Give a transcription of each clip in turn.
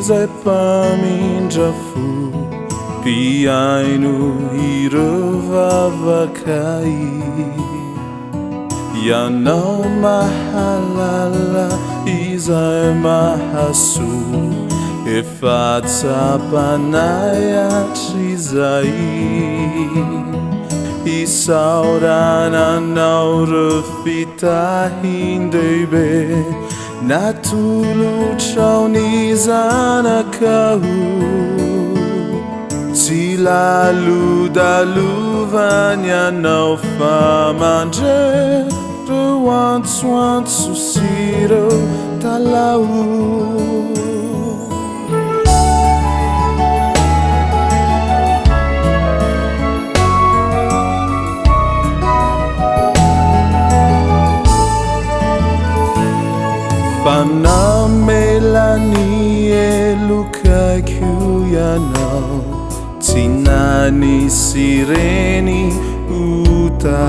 izay mpamindra fo mpiaino ireo vavakay ianao mahalala izay mahasoa efa tsapanay hatrizay isaorananao reo fitahindehibe natolotrao ny zanakao tsy lalodalovany ianao fa mandre reo antsoantso sy reo talao fanamelany elokaiky ianao tsy nanisy reny ota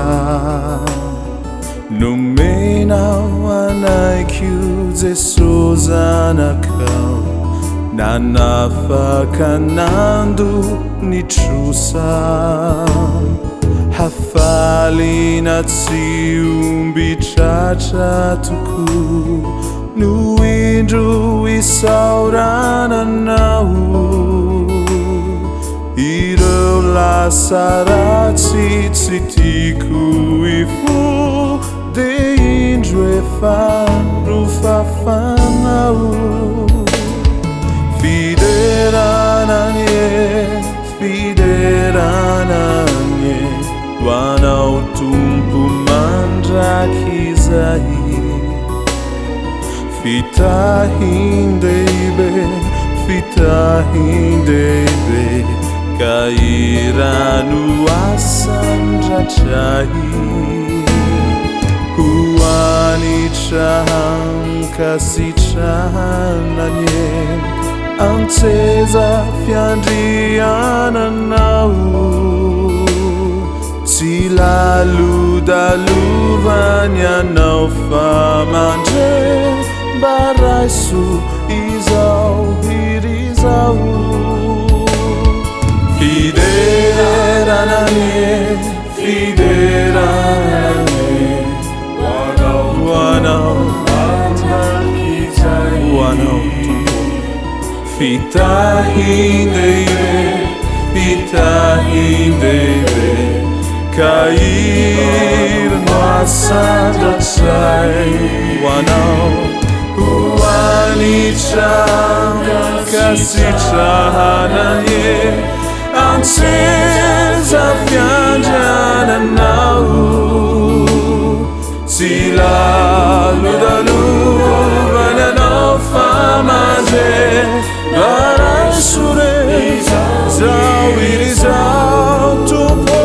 nomenao anaikio Jesosy zanakao nanafaka nando nitrosa hafalina tsy omby tratra tokoa no indro isaorananao ireo lasa ratsy tsy tiako ifo de indro efa rofafanao fiderananye hoanao tompo mandraky izay fitahindehibe ka irano asandratray hoanitrahankasitrananye antseza fiandriananao tsy lalodalovany ianao fa mandre baraiso izao hirizao fideranane wanao fitahindehibe cair nossa datsai wanao huanitranga kasitrahananye anseza fiandriananao tsy lalodalovany anao fa mandre barasure zao irizao tompo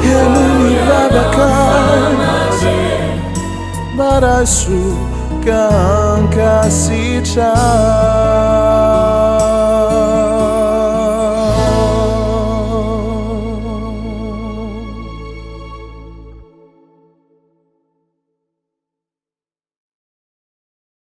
helony vavakai barasu kankasitra